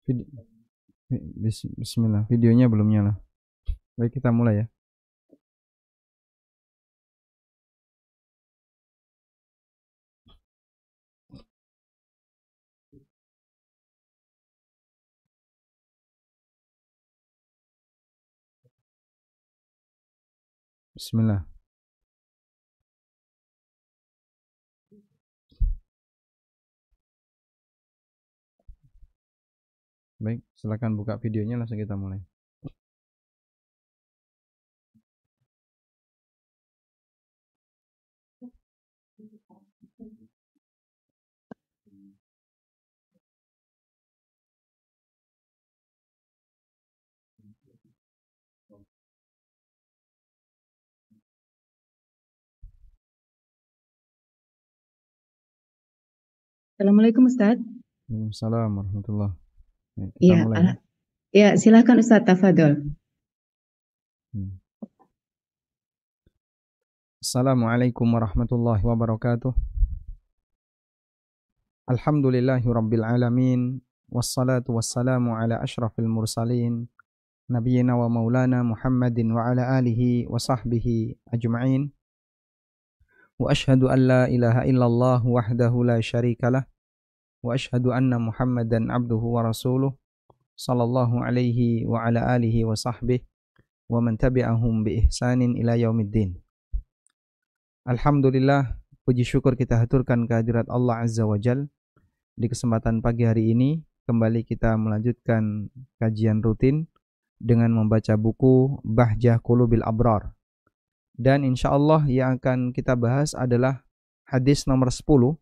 Vid- Bismillah, videonya belum nyala. Baik, kita mulai ya. Bismillah. Baik, silakan buka videonya, langsung kita mulai. Assalamualaikum Ustaz. Waalaikumsalam warahmatullahi wabarakatuh. Kita Ya, mulai ya. ya silakan Ustaz, tafadhol. Assalamualaikum warahmatullahi wabarakatuh. Alhamdulillahi rabbil alamin. Wassalatu wassalamu ala ashrafil mursalin. Nabiyyina wa maulana Muhammadin wa ala alihi wa sahbihi ajma'in. Wa ashhadu an la ilaha illallah wahdahu la syarika lah. Wa ashhadu anna Muhammadan abduhu wa rasuluh sallallahu alaihi wa ala alihi wa sahbihi wa man tabi'ahum bi ihsanin ila yaumiddin. Alhamdulillah, puji syukur kita haturkan kehadirat Allah Azza wa Jal. Di kesempatan pagi hari ini kembali kita melanjutkan kajian rutin dengan membaca buku Bahjah Qulubil Abrar. Dan insyaallah yang akan kita bahas adalah hadis nomor 10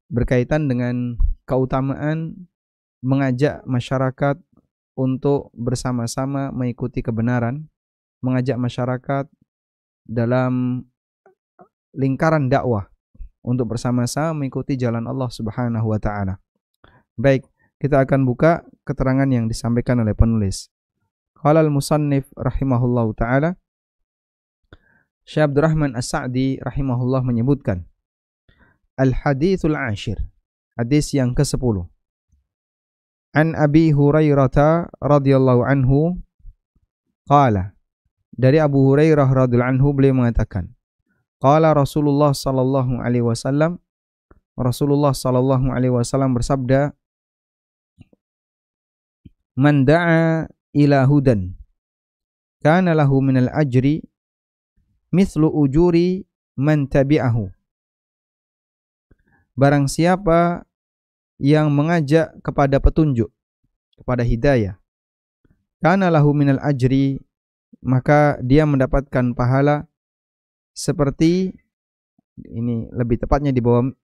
berkaitan dengan keutamaan mengajak masyarakat untuk bersama-sama mengikuti kebenaran, mengajak masyarakat dalam lingkaran dakwah untuk bersama-sama mengikuti jalan Allah Subhanahu wa taala. Baik, kita akan buka keterangan yang disampaikan oleh penulis. Qala al-musannif rahimahullahu taala, Syekh Abdurrahman As-Sa'di rahimahullah menyebutkan, Al-hadithul ashir, hadis yang ke-10. An Abi Hurairah radhiyallahu anhu qala, dari Abu Hurairah radhiyallahu anhu beliau mengatakan, qala Rasulullah sallallahu alaihi wasallam, Rasulullah sallallahu alaihi wasallam bersabda, man da'a ila hudan kana lahu minal ajri mithlu ujuri man tabi'ahu. Barang siapa yang mengajak kepada petunjuk, kepada hidayah, kana lahu minal ajri, maka dia mendapatkan pahala seperti, ini lebih tepatnya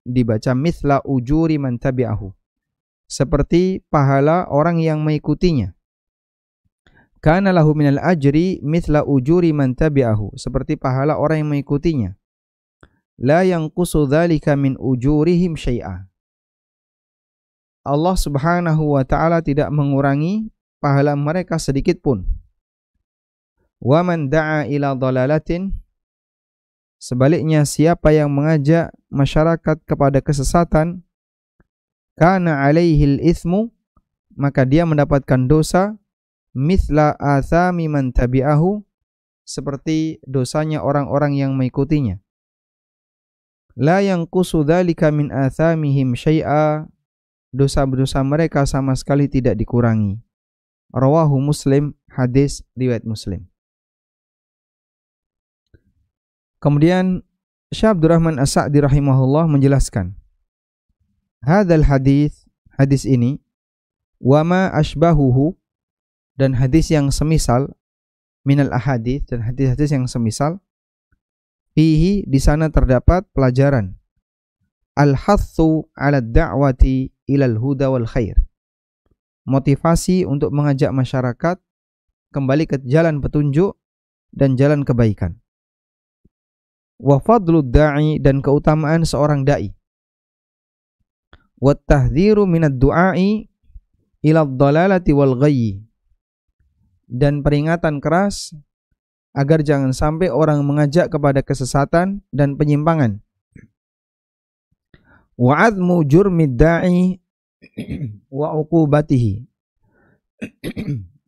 dibaca mithla ujuri man tabi'ahu, seperti pahala orang yang mengikutinya. Kana lahu minal ajri mithla ujuri man tabi'ahu, seperti pahala orang yang mengikutinya. La yanqusu dzalika min ujurihim syai'a. Allah Subhanahu wa taala tidak mengurangi pahala mereka sedikit pun. Wa man da'a ila dhalalatin, sebaliknya siapa yang mengajak masyarakat kepada kesesatan, kana alaihil itsmu, maka dia mendapatkan dosa mithla athami man tabi'ahu, seperti dosanya orang-orang yang mengikutinya. La yanqusu dzalika min athamihim syai'a, dosa-dosa mereka sama sekali tidak dikurangi. Rawahu Muslim, hadis riwayat Muslim. Kemudian Syekh Abdurrahman As-Sa'di rahimahullah menjelaskan, hadzal hadis, hadis ini, wa ma asbahuhu, dan hadis yang semisal, minal ahadits, dan hadis-hadis yang semisal, fihi, di sana terdapat pelajaran, al-hathu 'ala ad-da'wati ilal huda wal khair, motivasi untuk mengajak masyarakat kembali ke jalan petunjuk dan jalan kebaikan. Wa fadlud da'i, dan keutamaan seorang dai. Wa tahdhiru minad du'ai ila ad-dalalati wal ghayyi, dan peringatan keras agar jangan sampai orang mengajak kepada kesesatan dan penyimpangan. Wa 'admu jurmid da'i wa uqubatihi,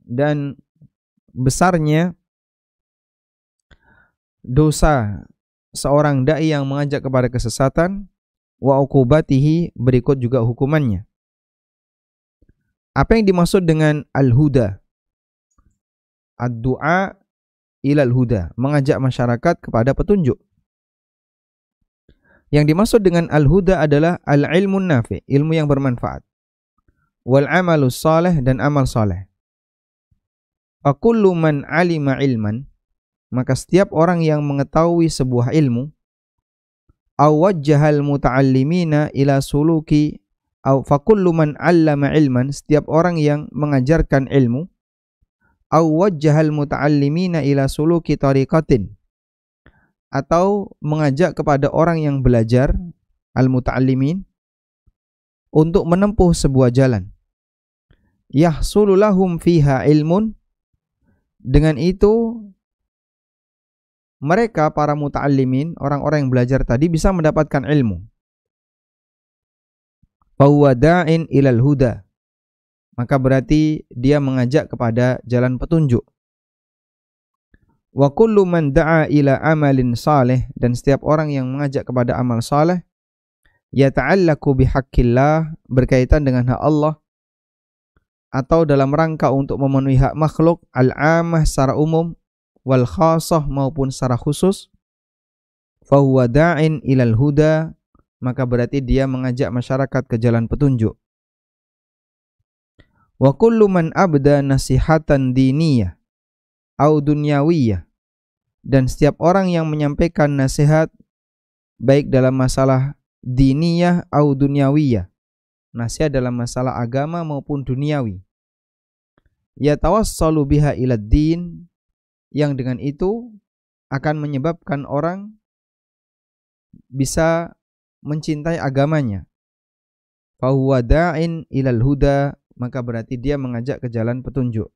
dan besarnya dosa seorang dai yang mengajak kepada kesesatan, wa uqubatihi, berikut juga hukumannya. Apa yang dimaksud dengan al-huda? Ad-du'a ilal huda, mengajak masyarakat kepada petunjuk. Yang dimaksud dengan al-huda adalah al-ilmun nafi', ilmu yang bermanfaat. Wal amalus saleh, dan amal saleh. Fa kullu man alima ilman, maka setiap orang yang mengetahui sebuah ilmu, aw wajjahal muta'allimina ila suluki, aw fa kullu man 'allama ilman, setiap orang yang mengajarkan ilmu, aw wajjahal muta'allimina ila suluki tariqatin, atau mengajak kepada orang yang belajar, al-muta'allimin, untuk menempuh sebuah jalan. Yahsulu lahum fiha ilmun, dengan itu mereka para muta'allimin, orang-orang yang belajar tadi, bisa mendapatkan ilmu. Fahuwa da'in ilal huda, maka berarti dia mengajak kepada jalan petunjuk. Wa kullu man da'a ila amalin salih, dan setiap orang yang mengajak kepada amal saleh, yata'allaku bihaqqillah, berkaitan dengan hak Allah, atau dalam rangka untuk memenuhi hak makhluk, al-amah secara umum, wal khasah maupun secara khusus, fahuwa da'in ilal huda, maka berarti dia mengajak masyarakat ke jalan petunjuk. Wa kullu man abda nasihatan diniyah au dunyawiyah, dan setiap orang yang menyampaikan nasihat baik dalam masalah diniyah au dunyawiyah, nasihat dalam masalah agama maupun duniawi, yatawassalu biha ilad din, yang dengan itu akan menyebabkan orang bisa mencintai agamanya. Fahuwa da'in ilal huda, maka berarti dia mengajak ke jalan petunjuk.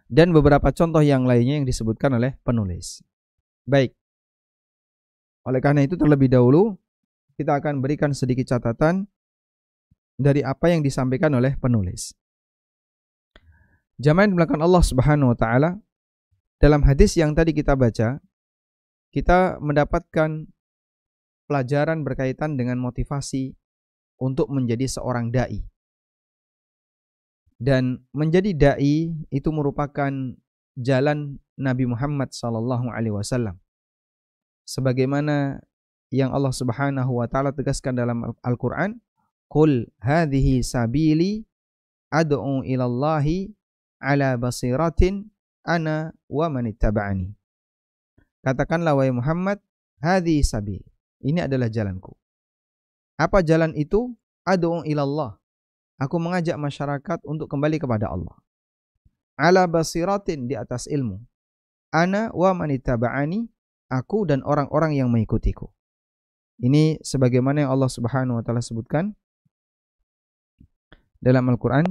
Dan beberapa contoh yang lainnya yang disebutkan oleh penulis. Baik. Oleh karena itu terlebih dahulu kita akan berikan sedikit catatan dari apa yang disampaikan oleh penulis. Jamaah yang dimuliakan Allah Subhanahu wa taala, dalam hadis yang tadi kita baca, kita mendapatkan pelajaran berkaitan dengan motivasi untuk menjadi seorang dai. Dan menjadi dai itu merupakan jalan Nabi Muhammad SAW. Sebagaimana yang Allah Subhanahu wa taala tegaskan dalam Al-Qur'an, "Qul hadhihi sabili ad'u ilallahi ala basiratin ana wa manittaba'ani." Katakanlah wahai Muhammad, hadhihi sabili, ini adalah jalanku. Apa jalan itu? Ad'u ilallah, aku mengajak masyarakat untuk kembali kepada Allah. Ala basiratin, di atas ilmu. Ana wa manittaba'ani, aku dan orang-orang yang mengikutiku. Ini sebagaimana yang Allah Subhanahu wa taala sebutkan dalam Al-Qur'an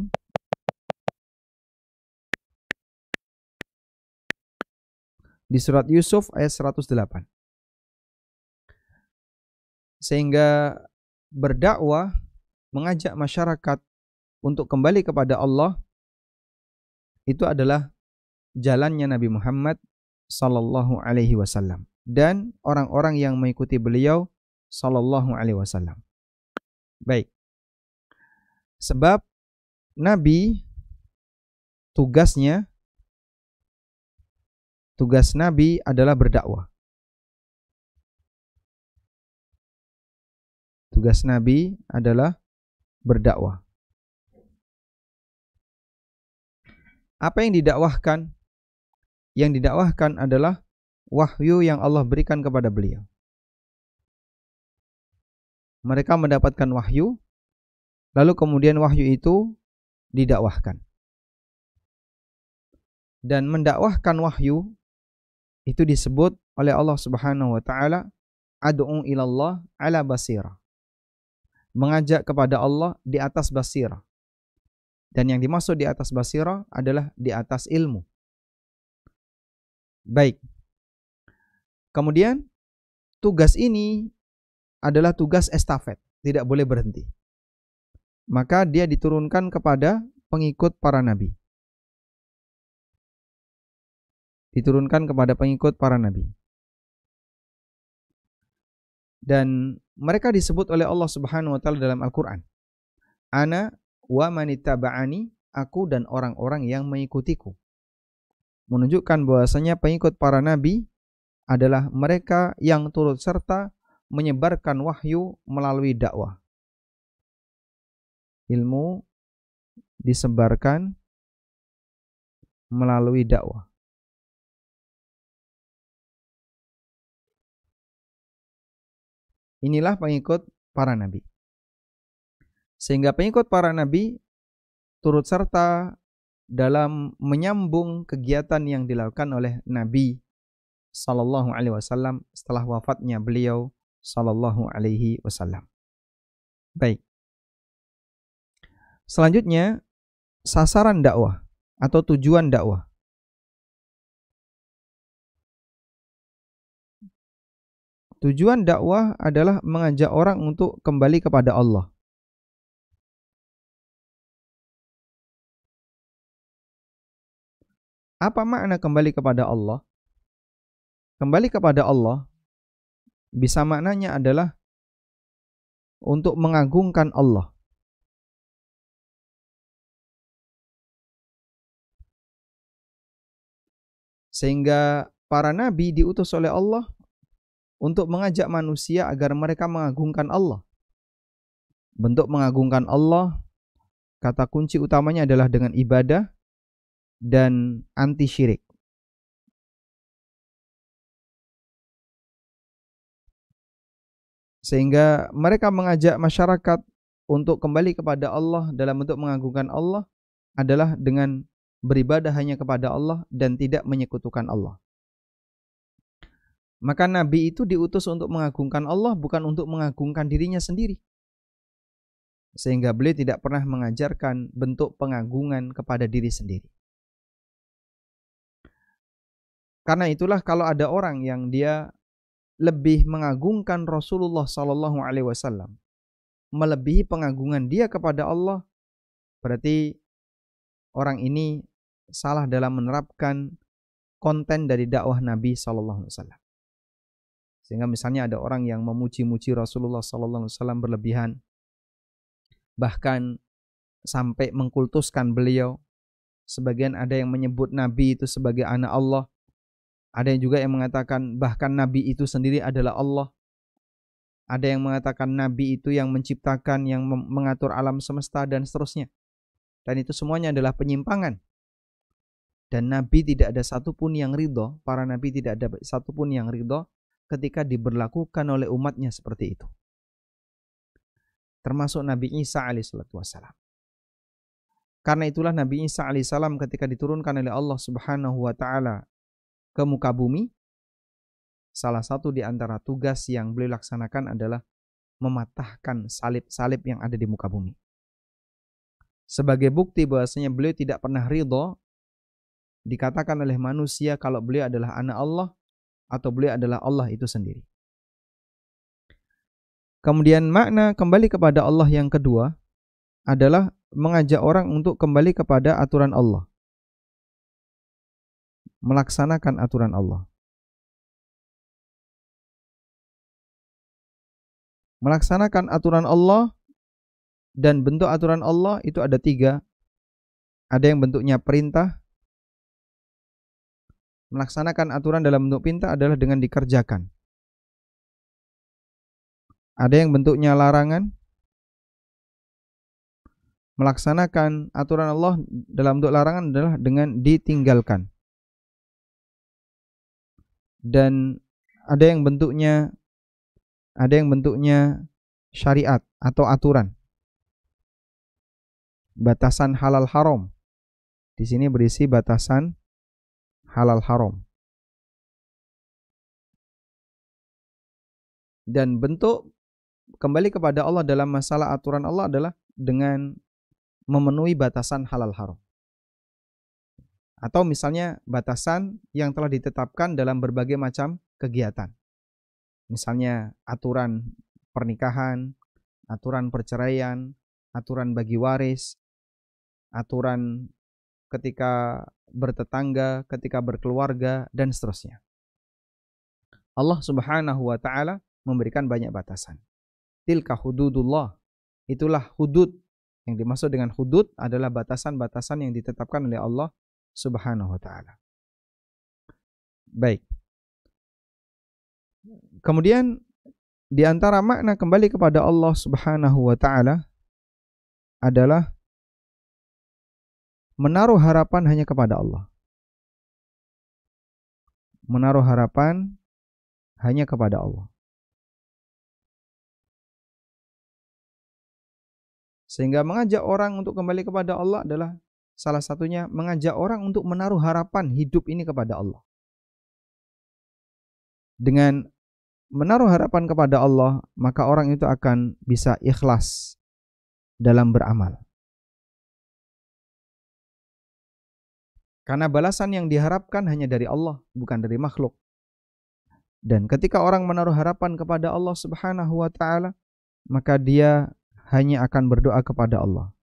di surat Yusuf ayat 108. Sehingga berdakwah, mengajak masyarakat untuk kembali kepada Allah, itu adalah jalannya Nabi Muhammad sallallahu alaihi wasallam dan orang-orang yang mengikuti beliau sallallahu alaihi wasallam. Baik. Sebab Nabi tugas Nabi adalah berdakwah. Tugas Nabi adalah berdakwah. Apa yang didakwahkan? Yang didakwahkan adalah wahyu yang Allah berikan kepada beliau. Mereka mendapatkan wahyu, lalu kemudian wahyu itu didakwahkan. Dan mendakwahkan wahyu itu disebut oleh Allah Subhanahu wa taala ad'u ilallah ala basirah. Mengajak kepada Allah di atas basirah. Dan yang dimaksud di atas basirah adalah di atas ilmu. Baik. Kemudian tugas ini adalah tugas estafet, tidak boleh berhenti. maka dia diturunkan kepada pengikut para nabi. Diturunkan kepada pengikut para nabi. Dan mereka disebut oleh Allah Subhanahu wa taala dalam Al-Qur'an. Ana wa manittaba'ani, aku dan orang-orang yang mengikutiku. Menunjukkan bahwasanya pengikut para nabi adalah mereka yang turut serta menyebarkan wahyu melalui dakwah. Ilmu disebarkan melalui dakwah. Inilah pengikut para nabi. Sehingga pengikut para nabi turut serta dalam menyambung kegiatan yang dilakukan oleh Nabi sallallahu alaihi wasallam setelah wafatnya beliau sallallahu alaihi wasallam. Baik. Selanjutnya, sasaran dakwah atau tujuan dakwah. Tujuan dakwah adalah mengajak orang untuk kembali kepada Allah. Apa makna kembali kepada Allah? Kembali kepada Allah bisa maknanya adalah untuk mengagungkan Allah. Sehingga para nabi diutus oleh Allah untuk mengajak manusia agar mereka mengagungkan Allah. Bentuk mengagungkan Allah, kata kunci utamanya adalah dengan ibadah dan anti syirik. Sehingga mereka mengajak masyarakat untuk kembali kepada Allah dalam bentuk mengagungkan Allah adalah dengan beribadah hanya kepada Allah dan tidak menyekutukan Allah. Maka Nabi itu diutus untuk mengagungkan Allah, bukan untuk mengagungkan dirinya sendiri. Sehingga beliau tidak pernah mengajarkan bentuk pengagungan kepada diri sendiri. Karena itulah kalau ada orang yang dia lebih mengagungkan Rasulullah sallallahu alaihi wasallam, melebihi pengagungan dia kepada Allah, berarti orang ini salah dalam menerapkan konten dari dakwah Nabi sallallahu alaihi wasallam. Sehingga misalnya ada orang yang memuji-muji Rasulullah sallallahu alaihi wasallam berlebihan, bahkan sampai mengkultuskan beliau. Sebagian ada yang menyebut Nabi itu sebagai anak Allah. Ada yang juga yang mengatakan bahkan Nabi itu sendiri adalah Allah. Ada yang mengatakan Nabi itu yang menciptakan, yang mengatur alam semesta dan seterusnya. Dan itu semuanya adalah penyimpangan. Dan Nabi tidak ada satupun yang ridho, para Nabi tidak ada satupun yang ridho ketika diberlakukan oleh umatnya seperti itu. Termasuk Nabi Isa alaihissalatu wassalam. Karena itulah Nabi Isa alaihissalam ketika diturunkan oleh Allah subhanahu wa ta'ala ke muka bumi, salah satu di antara tugas yang beliau laksanakan adalah mematahkan salib-salib yang ada di muka bumi. Sebagai bukti bahwasanya beliau tidak pernah ridho dikatakan oleh manusia kalau beliau adalah anak Allah atau beliau adalah Allah itu sendiri. Kemudian makna kembali kepada Allah yang kedua adalah mengajak orang untuk kembali kepada aturan Allah. Melaksanakan aturan Allah. Melaksanakan aturan Allah, dan bentuk aturan Allah itu ada 3. Ada yang bentuknya perintah. Melaksanakan aturan dalam bentuk perintah adalah dengan dikerjakan. Ada yang bentuknya larangan. Melaksanakan aturan Allah dalam bentuk larangan adalah dengan ditinggalkan. Dan ada yang bentuknya syariat atau aturan. Batasan halal haram. Di sini berisi batasan halal haram. Dan bentuk kembali kepada Allah dalam masalah aturan Allah adalah dengan memenuhi batasan halal haram. Atau misalnya batasan yang telah ditetapkan dalam berbagai macam kegiatan. Misalnya aturan pernikahan, aturan perceraian, aturan bagi waris, aturan ketika bertetangga, ketika berkeluarga, dan seterusnya. Allah Subhanahu wa ta'ala memberikan banyak batasan. Tilka hududullah. Itulah hudud. Yang dimaksud dengan hudud adalah batasan-batasan yang ditetapkan oleh Allah Subhanahu wa ta'ala. Baik. Kemudian di antara makna kembali kepada Allah Subhanahu wa ta'ala adalah menaruh harapan hanya kepada Allah. Menaruh harapan hanya kepada Allah. Sehingga mengajak orang untuk kembali kepada Allah adalah salah satunya mengajak orang untuk menaruh harapan hidup ini kepada Allah. Dengan menaruh harapan kepada Allah, maka orang itu akan bisa ikhlas dalam beramal. Karena balasan yang diharapkan hanya dari Allah, bukan dari makhluk. Dan ketika orang menaruh harapan kepada Allah Subhanahu wa ta'ala, maka dia hanya akan berdoa kepada Allah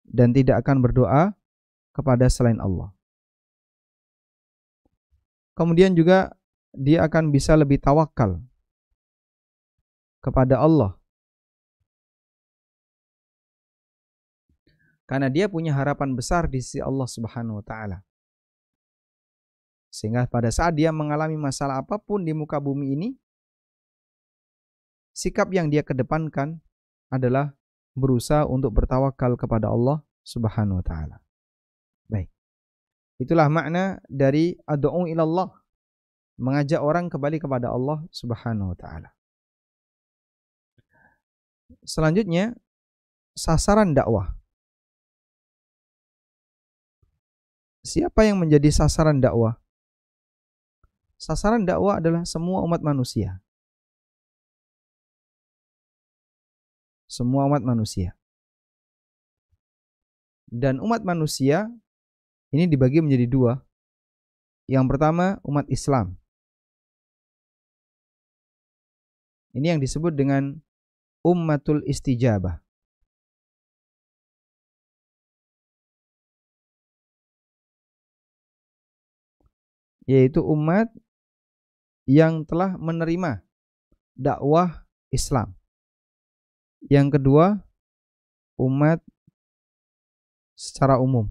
dan tidak akan berdoa kepada selain Allah. Kemudian juga dia akan bisa lebih tawakal kepada Allah karena dia punya harapan besar di sisi Allah Subhanahu wa ta'ala. Sehingga pada saat dia mengalami masalah apapun di muka bumi ini, sikap yang dia kedepankan adalah berusaha untuk bertawakal kepada Allah Subhanahu wa ta'ala. Baik. Itulah makna dari ad'u ilallah, mengajak orang kembali kepada Allah Subhanahu wa ta'ala. Selanjutnya, sasaran dakwah. Siapa yang menjadi sasaran dakwah? Sasaran dakwah adalah semua umat manusia. Semua umat manusia. Dan umat manusia ini dibagi menjadi dua. Yang pertama, umat Islam. Ini yang disebut dengan ummatul istijabah. Yaitu umat yang telah menerima dakwah Islam. Yang kedua, umat secara umum,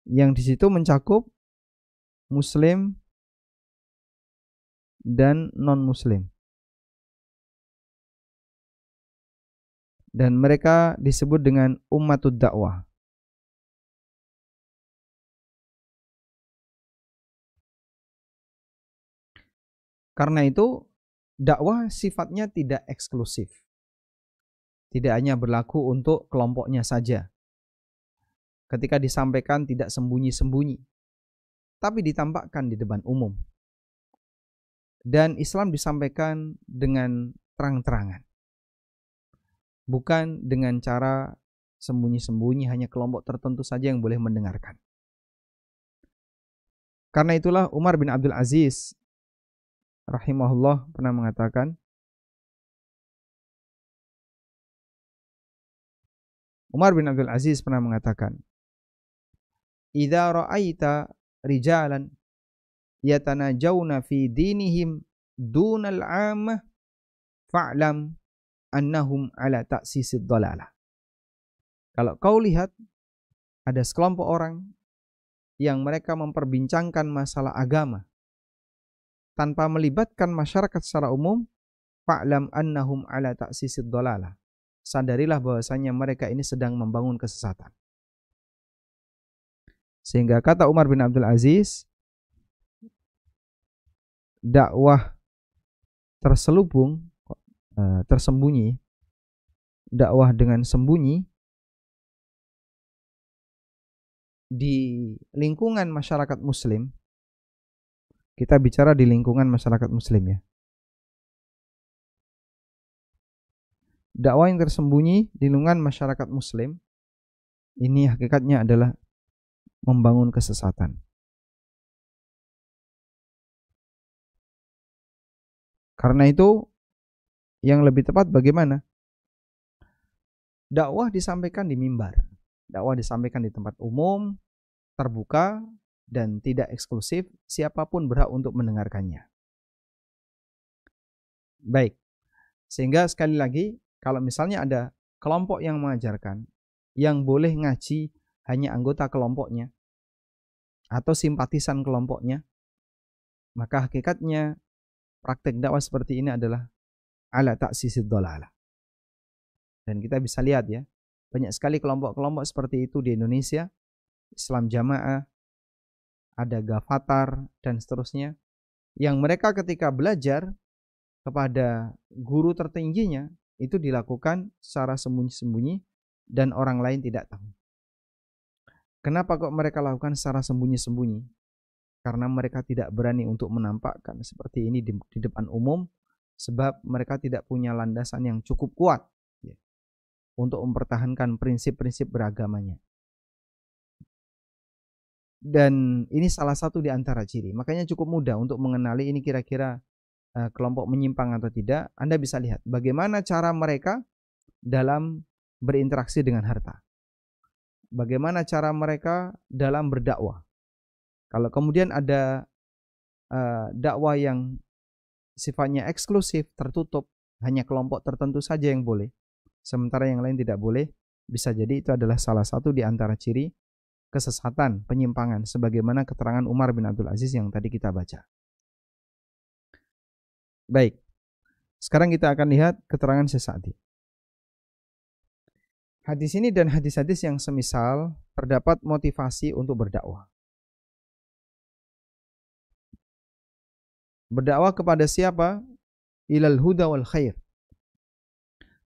yang di situ mencakup Muslim dan non-Muslim. Dan mereka disebut dengan ummatud dakwah. Karena itu, dakwah sifatnya tidak eksklusif. Tidak hanya berlaku untuk kelompoknya saja. Ketika disampaikan tidak sembunyi-sembunyi, tapi ditampakkan di depan umum. Dan Islam disampaikan dengan terang-terangan. Bukan dengan cara sembunyi-sembunyi, hanya kelompok tertentu saja yang boleh mendengarkan. Karena itulah Umar bin Abdul Aziz rahimahullah pernah mengatakan, "Idza ra'aita rijalan yatanajawna fi dinihim dunal 'ammah fa'lam annahum ala ta'sisid dhalalah." Kalau kau lihat ada sekelompok orang yang mereka memperbincangkan masalah agama tanpa melibatkan masyarakat secara umum, fa'lam annahum ala ta'sisid dhalalah. Sadarilah bahwasanya mereka ini sedang membangun kesesatan. Sehingga kata Umar bin Abdul Aziz, dakwah terselubung, tersembunyi, dakwah dengan sembunyi di lingkungan masyarakat muslim. Kita bicara di lingkungan masyarakat muslim ya. Dakwah yang tersembunyi di lingkungan masyarakat muslim ini hakikatnya adalah membangun kesesatan. Karena itu Yang lebih tepat bagaimana? Dakwah disampaikan di mimbar. Dakwah disampaikan di tempat umum, terbuka, dan tidak eksklusif. Siapapun berhak untuk mendengarkannya. Baik. Sehingga sekali lagi, kalau misalnya ada kelompok yang mengajarkan, yang boleh ngaji hanya anggota kelompoknya atau simpatisan kelompoknya, maka hakikatnya praktek dakwah seperti ini adalah ala ta'sisid dhalalah. Dan kita bisa lihat ya, banyak sekali kelompok-kelompok seperti itu di Indonesia, Islam Jamaah, ada Gafatar, dan seterusnya, yang mereka ketika belajar kepada guru tertingginya, itu dilakukan secara sembunyi-sembunyi dan orang lain tidak tahu. Kenapa kok mereka lakukan secara sembunyi-sembunyi? Karena mereka tidak berani untuk menampakkan seperti ini di depan umum, sebab mereka tidak punya landasan yang cukup kuat ya, untuk mempertahankan prinsip-prinsip beragamanya. Dan ini salah satu di antara ciri. Makanya cukup mudah untuk mengenali ini kira-kira kelompok menyimpang atau tidak. Anda bisa lihat bagaimana cara mereka dalam berinteraksi dengan harta. Bagaimana cara mereka dalam berdakwah. Kalau kemudian ada dakwah yang sifatnya eksklusif, tertutup, hanya kelompok tertentu saja yang boleh, sementara yang lain tidak boleh, bisa jadi itu adalah salah satu di antara ciri kesesatan, penyimpangan, sebagaimana keterangan Umar bin Abdul Aziz yang tadi kita baca. Baik, sekarang kita akan lihat keterangan Syekh Sa'di. Hadis ini dan hadis-hadis yang semisal terdapat motivasi untuk berdakwah. Berdakwah kepada siapa? Ilal huda wal khair.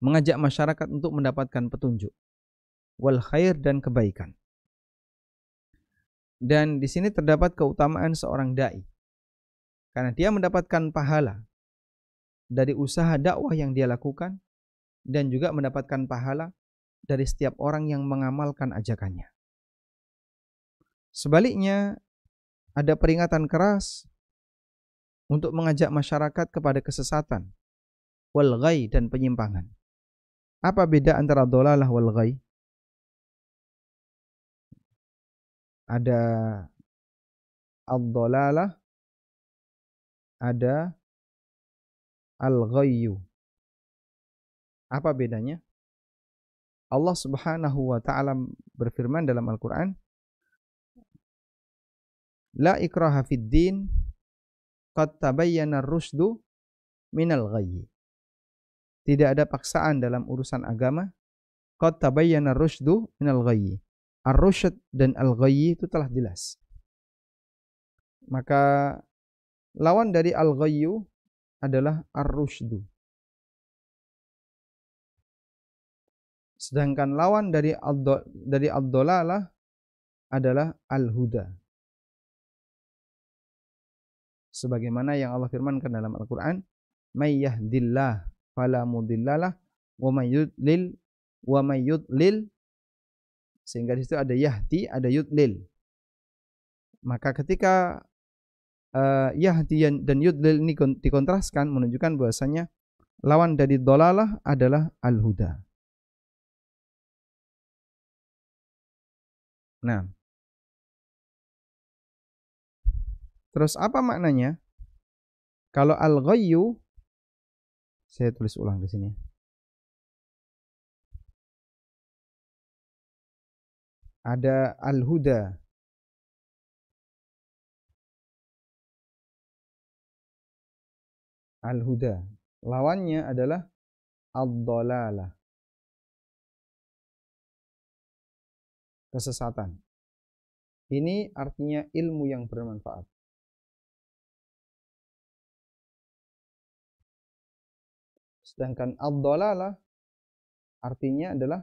Mengajak masyarakat untuk mendapatkan petunjuk. Wal khair dan kebaikan. Dan di sini terdapat keutamaan seorang dai. Karena dia mendapatkan pahala dari usaha dakwah yang dia lakukan dan juga mendapatkan pahala dari setiap orang yang mengamalkan ajakannya. Sebaliknya, ada peringatan keras untuk mengajak masyarakat kepada kesesatan, wal ghai dan penyimpangan. Apa beda antara dhalalah wal ghai? Ada ad-dhalalah, ada al-ghayyu. Apa bedanya? Allah Subhanahu wa ta'ala berfirman dalam Al-Qur'an, la ikraha fid din qad tabayyana ar-rusydu minal ghayyi. Tidak ada paksaan dalam urusan agama. Qad tabayyana ar-rusydu minal ghayyi. Ar-rusyd dan al-ghayyi itu telah jelas. Maka lawan dari al-ghayyu adalah ar-rusydu. Sedangkan lawan dari ad-dhalalah adalah al-huda. Sebagaimana yang Allah firmankan dalam Al-Qur'an, may yahdillah fala mudhillalah wa may yudlil, sehingga di situ ada yahdi, ada yudlil. Maka ketika yahdi dan yudlil ini dikontraskan, menunjukkan bahwasanya lawan dari dhalalah adalah al-huda. Nah, terus apa maknanya? Kalau al-ghayyu, saya tulis ulang di sini. Ada al-huda. Al-huda. Lawannya adalah ad-dhalalah. Kesesatan. Ini artinya ilmu yang bermanfaat. Sedangkan ad-dhalalah artinya adalah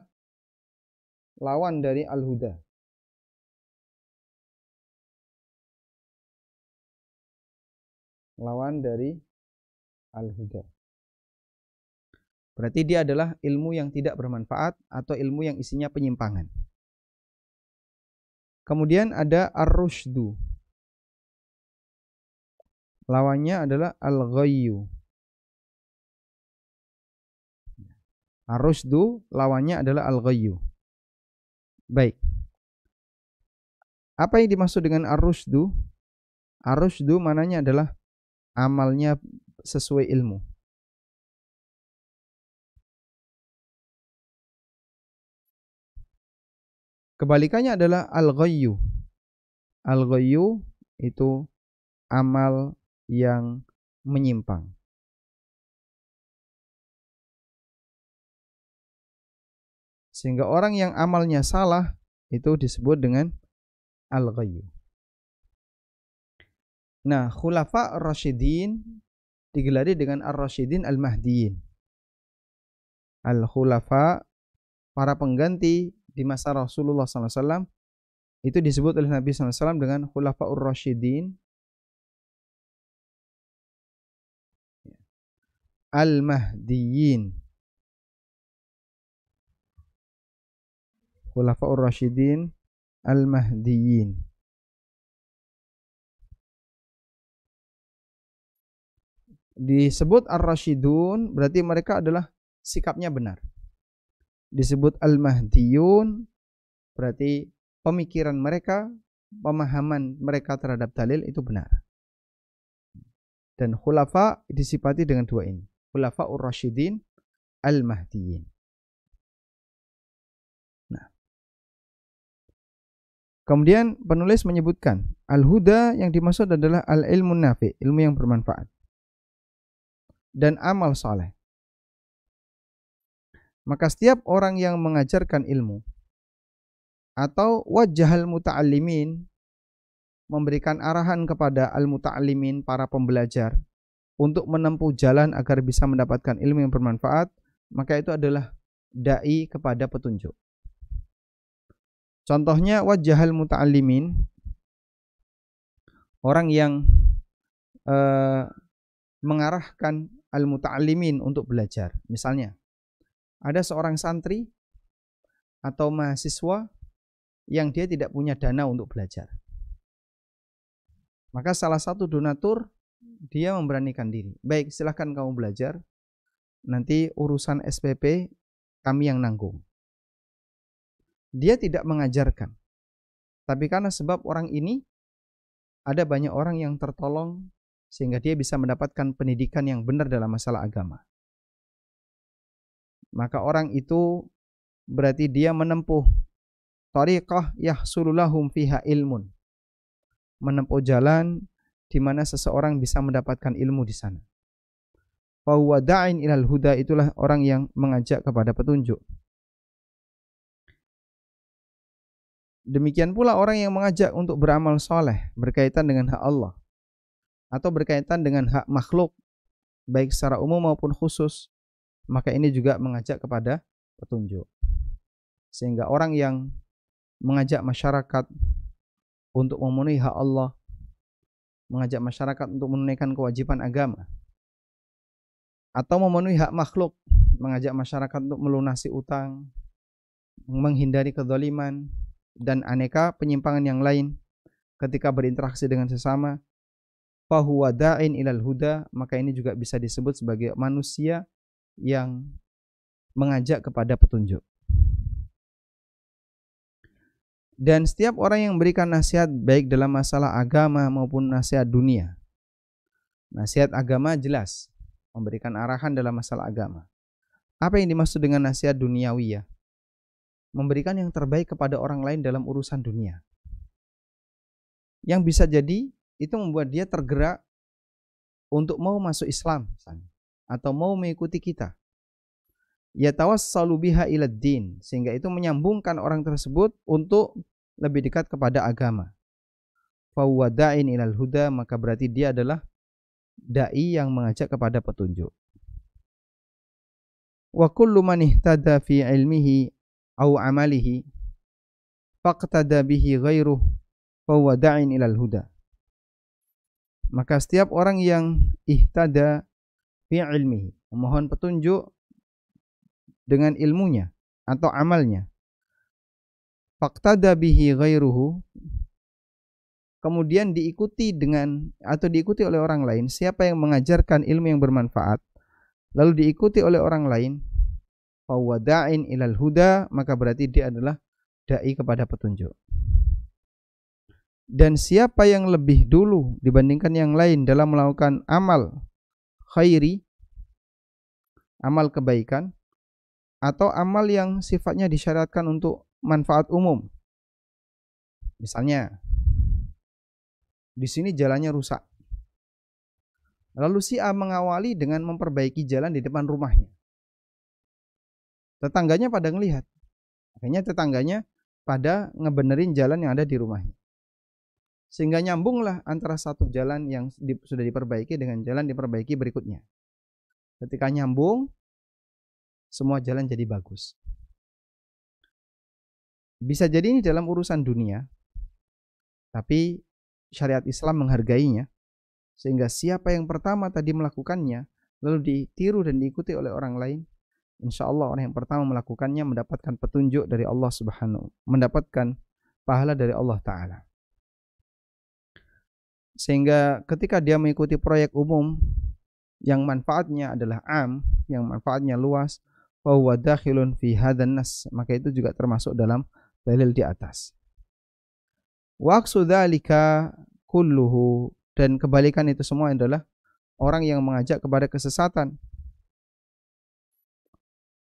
lawan dari al-huda. Lawan dari al-huda. Berarti dia adalah ilmu yang tidak bermanfaat atau ilmu yang isinya penyimpangan. Kemudian ada ar-rusydu. Lawannya adalah al-ghayyu. Ar-rusydu lawannya adalah al-ghayyu. Baik. Apa yang dimaksud dengan ar-rusydu? Ar-rusydu mananya adalah amalnya sesuai ilmu. Kebalikannya adalah al-ghayyu. Al-ghayyu itu amal yang menyimpang. Sehingga orang yang amalnya salah itu disebut dengan al-ghayyu. Nah, khulafa ar-rasyidin digelari dengan ar-rasyidin al-mahdiyin. Al-khulafa, para pengganti di masa Rasulullah SAW, itu disebut oleh Nabi SAW dengan khulafa ar-rasyidin al-mahdiyin. Khulafa ar-rasyidin al-mahdiyin. Disebut ar-rasyidun berarti mereka adalah sikapnya benar. Disebut al-mahdiyun berarti pemikiran mereka, pemahaman mereka terhadap dalil itu benar. Dan khulafa disifati dengan dua ini, khulafa ur-rasyidin al-mahdiyin. Nah, kemudian penulis menyebutkan al-huda yang dimaksud adalah al-ilmun nafi, ilmu yang bermanfaat, dan amal saleh. Maka setiap orang yang mengajarkan ilmu atau wajhal muta'allimin, memberikan arahan kepada al-muta'allimin, para pembelajar, untuk menempuh jalan agar bisa mendapatkan ilmu yang bermanfaat, maka itu adalah da'i kepada petunjuk. Contohnya wajhal muta'allimin, orang yang mengarahkan al-muta'allimin untuk belajar. Misalnya, ada seorang santri atau mahasiswa yang dia tidak punya dana untuk belajar. Maka salah satu donatur dia memberanikan diri. Baik, silahkan kamu belajar. Nanti urusan SPP kami yang nanggung. Dia tidak mengajarkan. Tapi karena sebab orang ini, ada banyak orang yang tertolong sehingga dia bisa mendapatkan pendidikan yang benar dalam masalah agama. Maka orang itu berarti dia menempuh tariqah yahsululahum fiha ilmun, menempuh jalan di mana seseorang bisa mendapatkan ilmu di sana. Fa huwa da'in ilal huda, itulah orang yang mengajak kepada petunjuk. Demikian pula orang yang mengajak untuk beramal soleh berkaitan dengan hak Allah atau berkaitan dengan hak makhluk, baik secara umum maupun khusus, maka ini juga mengajak kepada petunjuk. Sehingga orang yang mengajak masyarakat untuk memenuhi hak Allah, mengajak masyarakat untuk menunaikan kewajiban agama, atau memenuhi hak makhluk, mengajak masyarakat untuk melunasi utang, menghindari kezaliman, dan aneka penyimpangan yang lain ketika berinteraksi dengan sesama, fahuwa da'in ilal huda, maka ini juga bisa disebut sebagai manusia yang mengajak kepada petunjuk. Dan setiap orang yang memberikan nasihat baik dalam masalah agama maupun nasihat dunia. Nasihat agama jelas, memberikan arahan dalam masalah agama. Apa yang dimaksud dengan nasihat duniawiyah? Memberikan yang terbaik kepada orang lain dalam urusan dunia. Yang bisa jadi itu membuat dia tergerak untuk mau masuk Islam misalnya, atau mau mengikuti kita. Yatawassalu biha ilad din, sehingga itu menyambungkan orang tersebut untuk lebih dekat kepada agama. Fa huwa da'in ilal huda, maka berarti dia adalah dai yang mengajak kepada petunjuk. Wa kullu man ihtada fi ilmihi aw amalihi faqtada bihi ghairuhu fa huwa da'in ilal huda. Maka setiap orang yang ihtada fi ilmihi, memohon petunjuk dengan ilmunya atau amalnya, faqtada bihi ghairuhu, kemudian diikuti dengan atau diikuti oleh orang lain, siapa yang mengajarkan ilmu yang bermanfaat lalu diikuti oleh orang lain, huwa da'in ilal huda, maka berarti dia adalah dai kepada petunjuk. Dan siapa yang lebih dulu dibandingkan yang lain dalam melakukan amal khairi, amal kebaikan, atau amal yang sifatnya disyariatkan untuk manfaat umum. Misalnya, di sini jalannya rusak. Lalu si A mengawali dengan memperbaiki jalan di depan rumahnya. Tetangganya pada ngelihat. Akhirnya tetangganya pada ngebenerin jalan yang ada di rumahnya. Sehingga nyambunglah antara satu jalan yang sudah diperbaiki dengan jalan diperbaiki berikutnya. Ketika nyambung, semua jalan jadi bagus. Bisa jadi ini dalam urusan dunia, tapi syariat Islam menghargainya, sehingga siapa yang pertama tadi melakukannya, lalu ditiru dan diikuti oleh orang lain, insya Allah orang yang pertama melakukannya mendapatkan petunjuk dari Allah Subhanahu, mendapatkan pahala dari Allah Ta'ala. Sehingga ketika dia mengikuti proyek umum yang manfaatnya adalah am, yang manfaatnya luas, fa huwa dakhilun fi hadzan nas, maka itu juga termasuk dalam dalil di atas. Waqsu dzalika kulluhu, dan kebalikan itu semua adalah orang yang mengajak kepada kesesatan.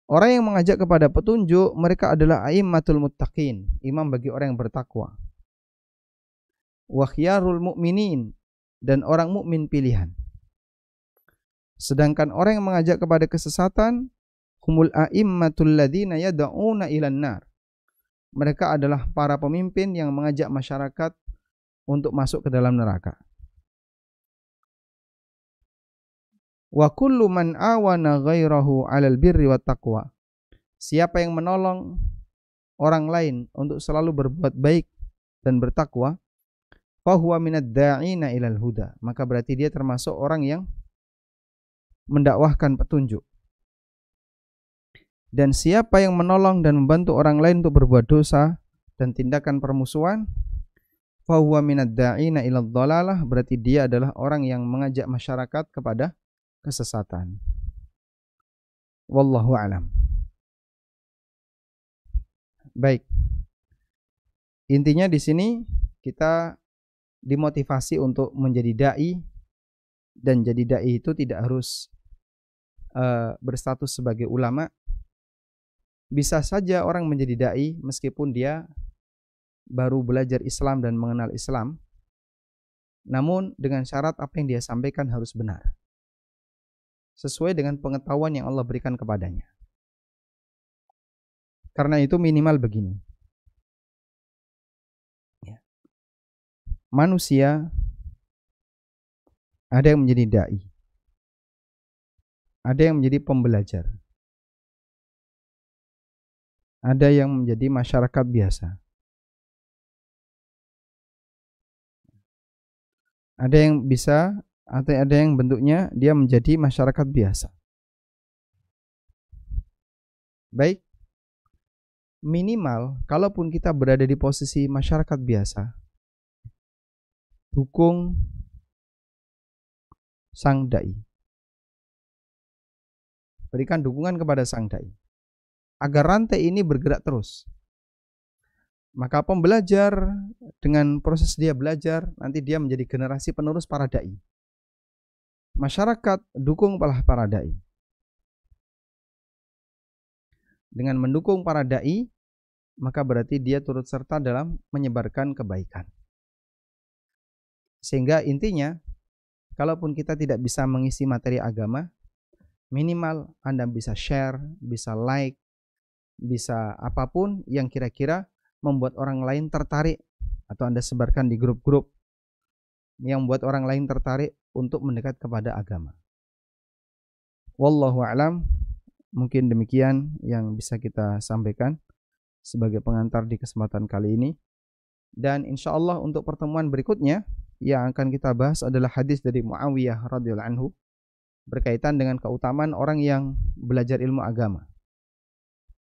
Orang yang mengajak kepada petunjuk, mereka adalah aimmatul muttaqin, imam bagi orang yang bertakwa. Wa khiyarul mu'minin, dan orang mukmin pilihan. Sedangkan orang yang mengajak kepada kesesatan, humul a'immatul ladzina yad'una ilan nar. Mereka adalah para pemimpin yang mengajak masyarakat untuk masuk ke dalam neraka. Wa kullu man awana ghairahu 'alal birri wat taqwa. Siapa yang menolong orang lain untuk selalu berbuat baik dan bertakwa, fa huwa minad da'ina ilal huda, maka berarti dia termasuk orang yang mendakwahkan petunjuk. Dan siapa yang menolong dan membantu orang lain untuk berbuat dosa dan tindakan permusuhan, fa huwa minad da'ina ilal dhalalah, berarti dia adalah orang yang mengajak masyarakat kepada kesesatan. Wallahu a'lam. Baik. Intinya di sini kita dimotivasi untuk menjadi dai, dan jadi dai itu tidak harus berstatus sebagai ulama. Bisa saja orang menjadi dai meskipun dia baru belajar Islam dan mengenal Islam, namun dengan syarat apa yang dia sampaikan harus benar, sesuai dengan pengetahuan yang Allah berikan kepadanya. Karena itu minimal begini. Manusia ada yang menjadi dai, ada yang menjadi pembelajar, ada yang menjadi masyarakat biasa, ada yang bisa, atau ada yang bentuknya dia menjadi masyarakat biasa. Baik, minimal kalaupun kita berada di posisi masyarakat biasa, dukung sang dai, berikan dukungan kepada sang dai agar rantai ini bergerak terus. Maka pembelajar dengan proses dia belajar, nanti dia menjadi generasi penerus para dai. Masyarakat dukung para dai. Dengan mendukung para dai, maka berarti dia turut serta dalam menyebarkan kebaikan. Sehingga intinya, kalaupun kita tidak bisa mengisi materi agama, minimal Anda bisa share, bisa like, bisa apapun yang kira-kira membuat orang lain tertarik, atau Anda sebarkan di grup-grup yang membuat orang lain tertarik untuk mendekat kepada agama. Wallahu a'lam. Mungkin demikian yang bisa kita sampaikan sebagai pengantar di kesempatan kali ini. Dan insya Allah untuk pertemuan berikutnya yang akan kita bahas adalah hadis dari Muawiyah radhiyallahu anhu berkaitan dengan keutamaan orang yang belajar ilmu agama.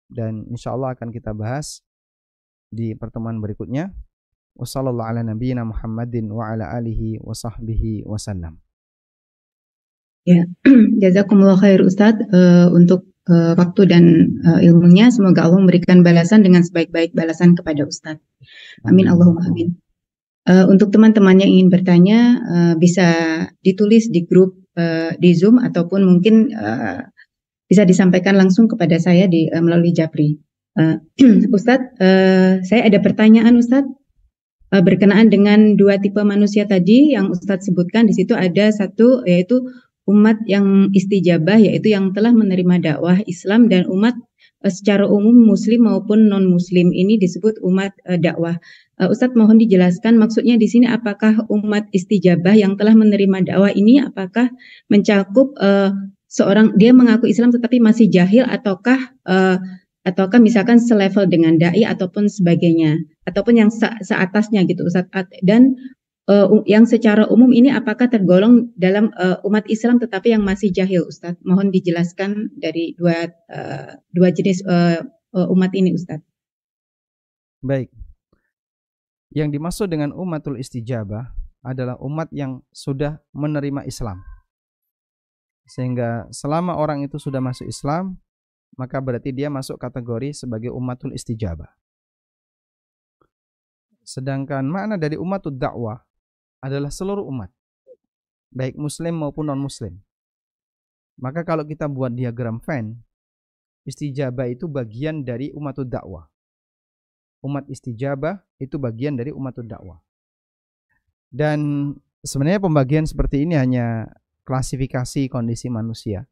Dan insya Allah akan kita bahas di pertemuan berikutnya. Wassallallahu ala nabiyyina Muhammadin wa ala alihi wa sahbihi wasallam. Ya, jazakumullah khair Ustadz untuk waktu dan ilmunya. Semoga Allah memberikan balasan dengan sebaik-baik balasan kepada Ustadz. Amin Allahumma amin. Untuk teman-teman yang ingin bertanya bisa ditulis di grup di Zoom ataupun mungkin bisa disampaikan langsung kepada saya melalui Japri. Ustadz, saya ada pertanyaan Ustadz. Berkenaan dengan dua tipe manusia tadi yang Ustadz sebutkan, di situ ada satu yaitu umat yang istijabah, yaitu yang telah menerima dakwah Islam, dan umat secara umum muslim maupun non muslim ini disebut umat dakwah. Ustadz mohon dijelaskan maksudnya di sini, apakah umat istijabah yang telah menerima dakwah ini apakah mencakup seorang dia mengaku Islam tetapi masih jahil, ataukah misalkan selevel dengan dai ataupun sebagainya, ataupun yang seatasnya gitu Ustadz. Dan yang secara umum ini apakah tergolong dalam umat Islam tetapi yang masih jahil Ustadz? Mohon dijelaskan dari dua jenis umat ini Ustadz. Baik. Yang dimaksud dengan umatul istijabah adalah umat yang sudah menerima Islam. Sehingga selama orang itu sudah masuk Islam, maka berarti dia masuk kategori sebagai umatul istijabah. Sedangkan makna dari umatul dakwah adalah seluruh umat, baik muslim maupun non muslim. Maka kalau kita buat diagram Venn, istijabah itu bagian dari umatul dakwah. Umat istijabah itu bagian dari umatul dakwah. Dan sebenarnya pembagian seperti ini hanya klasifikasi kondisi manusia,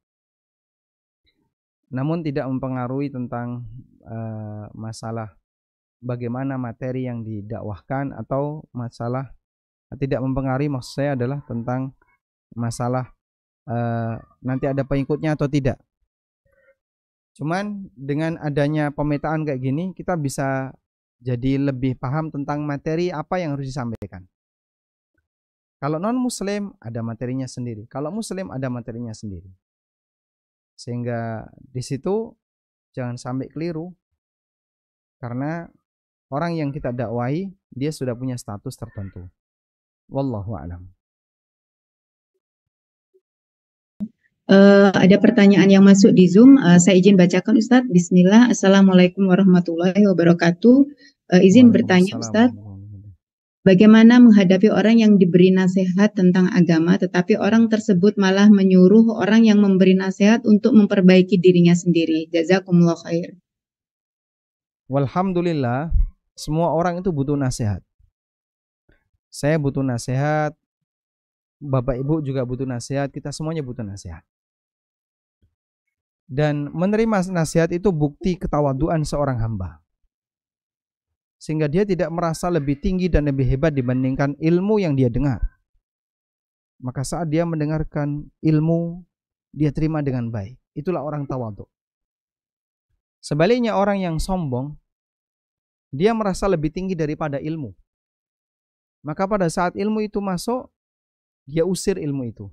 namun tidak mempengaruhi tentang masalah bagaimana materi yang didakwahkan, atau masalah tidak mempengaruhi, maksud saya adalah tentang masalah nanti ada pengikutnya atau tidak. Cuman dengan adanya pemetaan kayak gini, kita bisa jadi lebih paham tentang materi apa yang harus disampaikan. Kalau non muslim ada materinya sendiri, kalau muslim ada materinya sendiri. Sehingga di situ jangan sampai keliru, karena orang yang kita dakwai dia sudah punya status tertentu. Wallahu a'lam. Ada pertanyaan yang masuk di Zoom. Saya izin bacakan Ustadz. Bismillah. Assalamualaikum warahmatullahi wabarakatuh. Izin bertanya Ustadz, bagaimana menghadapi orang yang diberi nasihat tentang agama, tetapi orang tersebut malah menyuruh orang yang memberi nasihat untuk memperbaiki dirinya sendiri? Jazakumullah khair. Walhamdulillah, semua orang itu butuh nasihat. Saya butuh nasihat, Bapak Ibu juga butuh nasihat, kita semuanya butuh nasihat. Dan menerima nasihat itu bukti ketawaduan seorang hamba, sehingga dia tidak merasa lebih tinggi dan lebih hebat dibandingkan ilmu yang dia dengar. Maka saat dia mendengarkan ilmu, dia terima dengan baik. Itulah orang tawadhu. Sebaliknya orang yang sombong, dia merasa lebih tinggi daripada ilmu. Maka pada saat ilmu itu masuk, dia usir ilmu itu.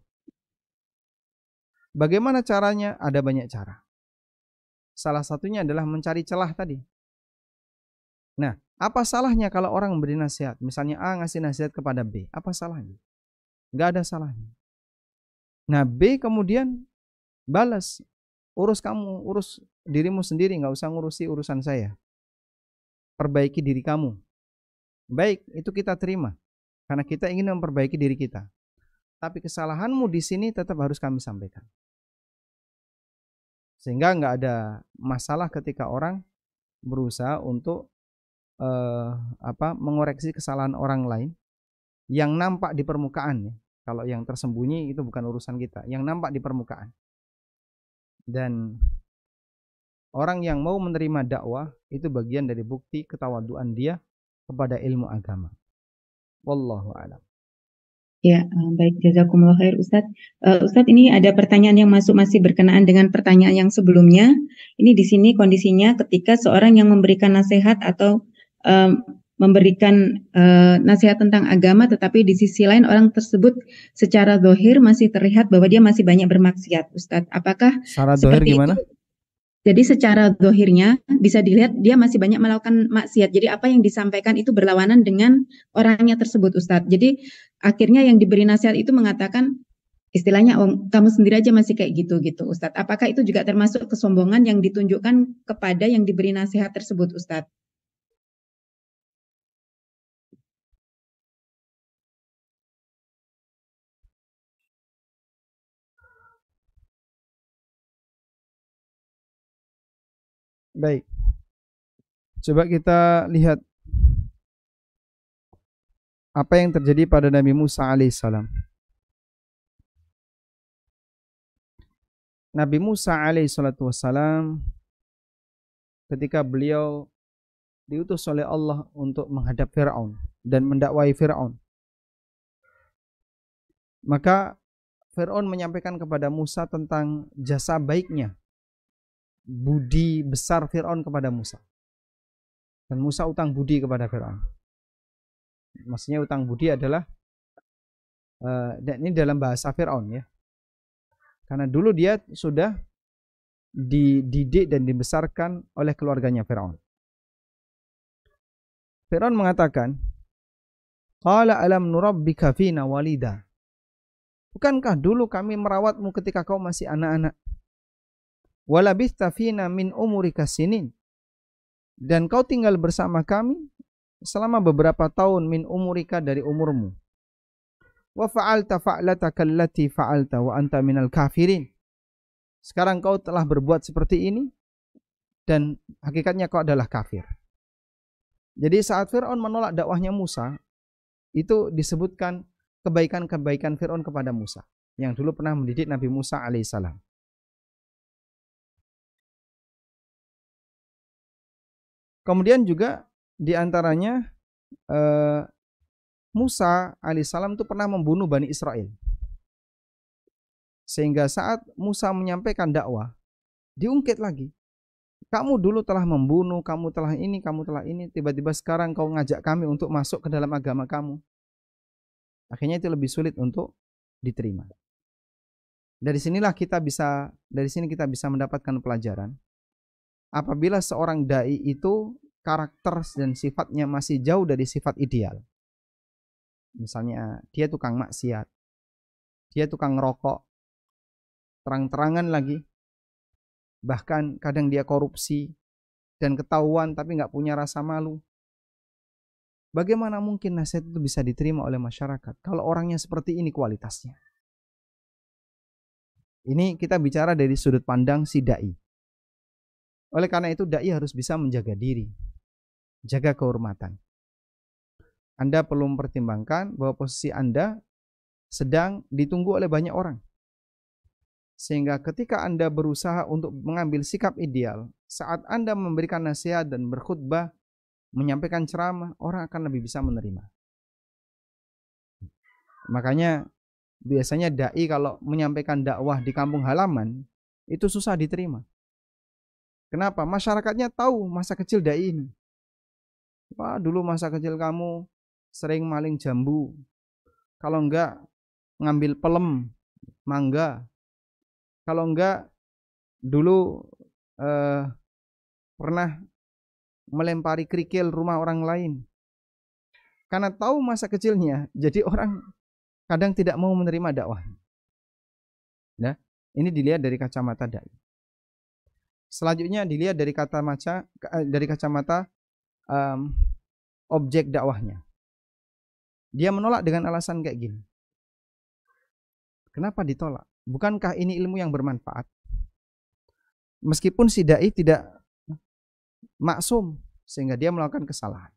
Bagaimana caranya? Ada banyak cara. Salah satunya adalah mencari celah tadi. Nah, apa salahnya kalau orang memberi nasihat? Misalnya A ngasih nasihat kepada B. Apa salahnya? Enggak ada salahnya. Nah, B kemudian balas, urus kamu, urus dirimu sendiri, enggak usah ngurusi urusan saya. Perbaiki diri kamu. Baik, itu kita terima, karena kita ingin memperbaiki diri kita. Tapi kesalahanmu di sini tetap harus kami sampaikan. Sehingga enggak ada masalah ketika orang berusaha untuk mengoreksi kesalahan orang lain yang nampak di permukaan. Kalau yang tersembunyi itu bukan urusan kita, yang nampak di permukaan. Dan orang yang mau menerima dakwah itu bagian dari bukti ketawaduan dia kepada ilmu agama. Wallahu a'lam. Ya, baik, jazakumullah khair Ustadz. Ustadz, ini ada pertanyaan yang masuk masih berkenaan dengan pertanyaan yang sebelumnya. Ini di sini kondisinya ketika seorang yang memberikan nasihat atau memberikan nasihat tentang agama, tetapi di sisi lain orang tersebut secara zahir masih terlihat bahwa dia masih banyak bermaksiat, Ustadz. Apakah secara zahir gimana? Itu? Jadi secara zahirnya bisa dilihat dia masih banyak melakukan maksiat. Jadi apa yang disampaikan itu berlawanan dengan orangnya tersebut, Ustadz. Jadi akhirnya yang diberi nasihat itu mengatakan istilahnya kamu sendiri aja masih kayak gitu Ustadz. Apakah itu juga termasuk kesombongan yang ditunjukkan kepada yang diberi nasihat tersebut Ustadz? Baik, coba kita lihat apa yang terjadi pada Nabi Musa alaihissalam. Nabi Musa alaihissalam ketika beliau diutus oleh Allah untuk menghadap Fir'aun dan mendakwai Fir'aun, maka Fir'aun menyampaikan kepada Musa tentang jasa baiknya, budi besar Fir'aun kepada Musa. Dan Musa utang budi kepada Fir'aun. Maksudnya utang budi adalah dan ini dalam bahasa Fir'aun ya. Karena dulu dia sudah dididik dan dibesarkan oleh keluarganya Fir'aun. Fir'aun mengatakan, "Qala alam nurabbika fina walida." Bukankah dulu kami merawatmu ketika kau masih anak-anak? Walabitha fina min umurika sinin. Dan kau tinggal bersama kami selama beberapa tahun min umurika dari umurmu. Wa fa'alta fa'lataka allati fa'alta wa anta minal kafirin. Sekarang kau telah berbuat seperti ini dan hakikatnya kau adalah kafir. Jadi saat Fir'aun menolak dakwahnya Musa, itu disebutkan kebaikan-kebaikan Fir'aun kepada Musa yang dulu pernah mendidik Nabi Musa alaihissalam. Kemudian juga diantaranya Musa alaihissalam itu pernah membunuh Bani Israel. Sehingga saat Musa menyampaikan dakwah, diungkit lagi. Kamu dulu telah membunuh, kamu telah ini, tiba-tiba sekarang kau ngajak kami untuk masuk ke dalam agama kamu. Akhirnya itu lebih sulit untuk diterima. Dari sini kita bisa mendapatkan pelajaran. Apabila seorang dai itu karakter dan sifatnya masih jauh dari sifat ideal. Misalnya dia tukang maksiat, dia tukang ngerokok, terang-terangan lagi, bahkan kadang dia korupsi dan ketahuan tapi nggak punya rasa malu. Bagaimana mungkin nasihat itu bisa diterima oleh masyarakat kalau orangnya seperti ini kualitasnya? Ini kita bicara dari sudut pandang si dai. Oleh karena itu dai harus bisa menjaga diri, jaga kehormatan. Anda perlu mempertimbangkan bahwa posisi Anda sedang ditunggu oleh banyak orang. Sehingga ketika Anda berusaha untuk mengambil sikap ideal, saat Anda memberikan nasihat dan berkhutbah, menyampaikan ceramah, orang akan lebih bisa menerima. Makanya biasanya dai kalau menyampaikan dakwah di kampung halaman, itu susah diterima. Kenapa? Masyarakatnya tahu masa kecil dai ini. Wah, dulu masa kecil kamu sering maling jambu. Kalau enggak ngambil pelem, mangga. Kalau enggak dulu pernah melempari kerikil rumah orang lain. Karena tahu masa kecilnya, jadi orang kadang tidak mau menerima dakwah. Nah, ini dilihat dari kacamata dai. Selanjutnya dilihat dari kacamata objek dakwahnya. Dia menolak dengan alasan kayak gini. Kenapa ditolak? Bukankah ini ilmu yang bermanfaat? Meskipun si dai tidak maksum sehingga dia melakukan kesalahan,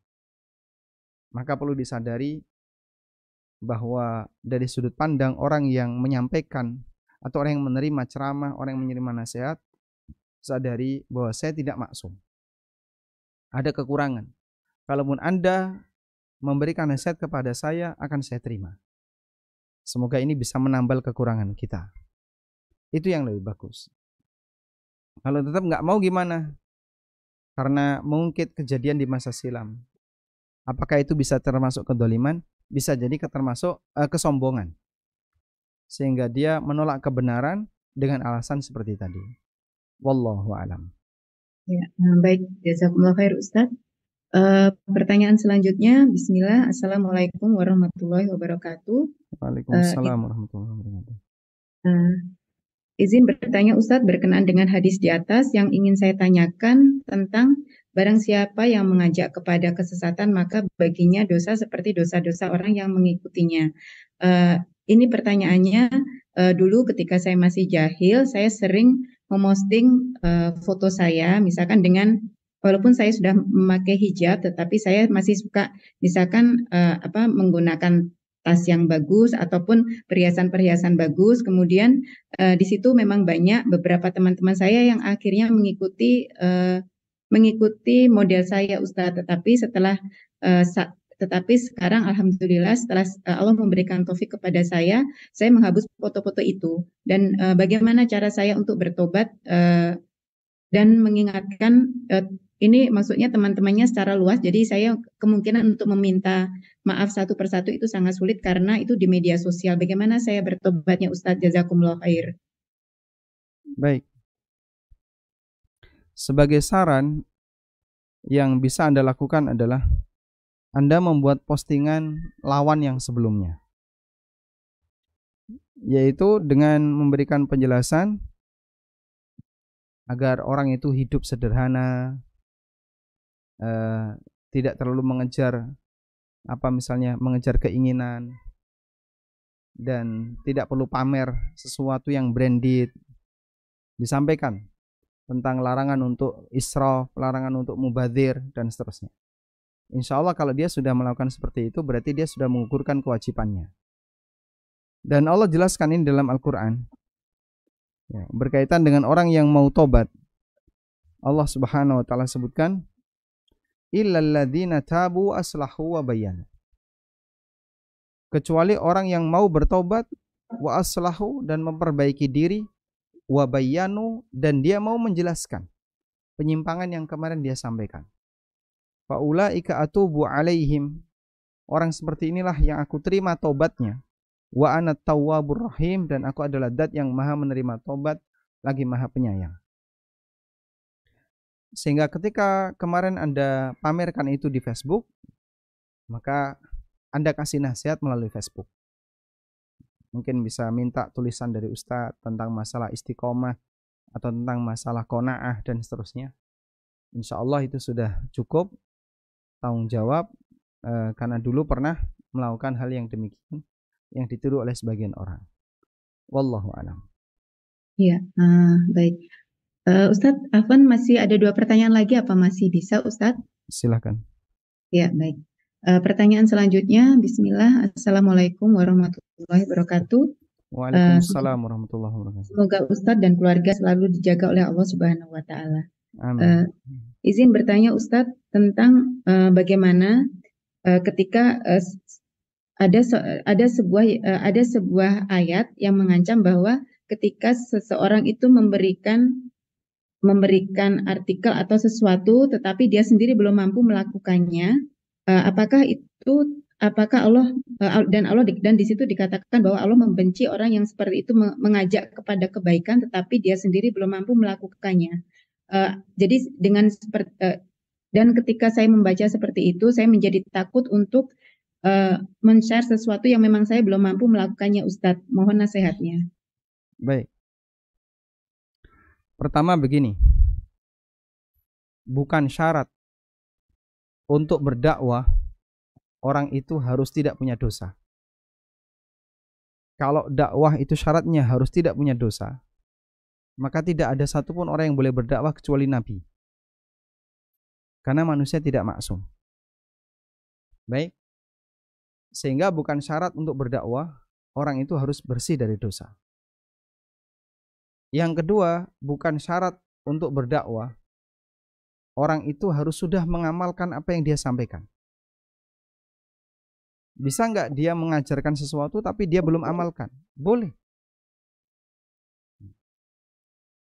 maka perlu disadari bahwa dari sudut pandang orang yang menyampaikan atau orang yang menerima ceramah, orang yang menerima nasihat, sadari bahwa saya tidak maksum. Ada kekurangan. Kalaupun Anda memberikan nasihat kepada saya, akan saya terima. Semoga ini bisa menambal kekurangan kita. Itu yang lebih bagus. Kalau tetap nggak mau gimana? Karena mengungkit kejadian di masa silam. Apakah itu bisa termasuk kedoliman? Bisa jadi termasuk kesombongan. Sehingga dia menolak kebenaran dengan alasan seperti tadi. Wallahu a'lam. Ya, baik, jazakumullah khair Ustaz. Pertanyaan selanjutnya, Bismillah, Assalamualaikum warahmatullahi wabarakatuh. Waalaikumsalam warahmatullahi wabarakatuh. Uh, izin bertanya Ustadz berkenaan dengan hadis di atas yang ingin saya tanyakan tentang barang siapa yang mengajak kepada kesesatan maka baginya dosa seperti dosa-dosa orang yang mengikutinya. Uh, ini pertanyaannya dulu ketika saya masih jahil saya sering memosting foto saya misalkan dengan walaupun saya sudah memakai hijab tetapi saya masih suka misalkan menggunakan tas yang bagus ataupun perhiasan-perhiasan bagus kemudian di situ memang banyak beberapa teman-teman saya yang akhirnya mengikuti model saya Ustadz. Uh, tetapi sekarang alhamdulillah setelah Allah memberikan taufik kepada saya menghapus foto-foto itu. Dan bagaimana cara saya untuk bertobat dan mengingatkan ini maksudnya teman-temannya secara luas. Jadi saya kemungkinan untuk meminta maaf satu persatu itu sangat sulit karena itu di media sosial. Bagaimana saya bertobatnya Ustadz? Jazakumullah khair. Baik. Sebagai saran yang bisa Anda lakukan adalah Anda membuat postingan lawan yang sebelumnya, yaitu dengan memberikan penjelasan agar orang itu hidup sederhana, tidak terlalu mengejar misalnya mengejar keinginan, dan tidak perlu pamer sesuatu yang branded. Disampaikan tentang larangan untuk israf, larangan untuk mubadzir, dan seterusnya. Insya Allah kalau dia sudah melakukan seperti itu, berarti dia sudah mengukurkan kewajibannya. Dan Allah jelaskan ini dalam Al-Quran, ya, berkaitan dengan orang yang mau tobat. Allah Subhanahu wa Ta'ala sebutkan, illal ladzina tabu aslahu wa bayyanu. Kecuali orang yang mau bertobat, wa aslahu, dan memperbaiki diri, wa bayyanu, dan dia mau menjelaskan penyimpangan yang kemarin dia sampaikan. Fa ulaika atubu alaihim. Orang seperti inilah yang aku terima tobatnya. Wa ana tawwabur rahim, dan aku adalah zat yang maha menerima tobat lagi maha penyayang. Sehingga ketika kemarin Anda pamerkan itu di Facebook, maka Anda kasih nasihat melalui Facebook. Mungkin bisa minta tulisan dari Ustadz tentang masalah istiqomah atau tentang masalah qanaah dan seterusnya. Insya Allah itu sudah cukup tanggung jawab, karena dulu pernah melakukan hal yang demikian yang ditiru oleh sebagian orang. Wallahu a'lam. Iya, baik. Ustadz Afwan, masih ada 2 pertanyaan lagi, apa masih bisa Ustadz? Silakan. Ya, baik. Pertanyaan selanjutnya, Bismillah. Assalamualaikum warahmatullahi wabarakatuh. Waalaikumsalam warahmatullahi wabarakatuh. Semoga Ustadz dan keluarga selalu dijaga oleh Allah Subhanahu wa Ta'ala. Amin. Izin bertanya Ustadz tentang bagaimana ketika ada sebuah ayat yang mengancam bahwa ketika seseorang itu memberikan artikel atau sesuatu tetapi dia sendiri belum mampu melakukannya, apakah Allah dan di situ dikatakan bahwa Allah membenci orang yang seperti itu mengajak kepada kebaikan tetapi dia sendiri belum mampu melakukannya. Jadi dan ketika saya membaca seperti itu, saya menjadi takut untuk men-share sesuatu yang memang saya belum mampu melakukannya, Ustadz. Mohon nasihatnya. Baik. Pertama begini, bukan syarat untuk berdakwah orang itu harus tidak punya dosa. Kalau dakwah itu syaratnya harus tidak punya dosa, maka tidak ada satupun orang yang boleh berdakwah kecuali Nabi. Karena manusia tidak maksum. Baik. Sehingga bukan syarat untuk berdakwah orang itu harus bersih dari dosa. Yang kedua, bukan syarat untuk berdakwah orang itu harus sudah mengamalkan apa yang dia sampaikan. Bisa nggak dia mengajarkan sesuatu tapi dia belum amalkan? Boleh.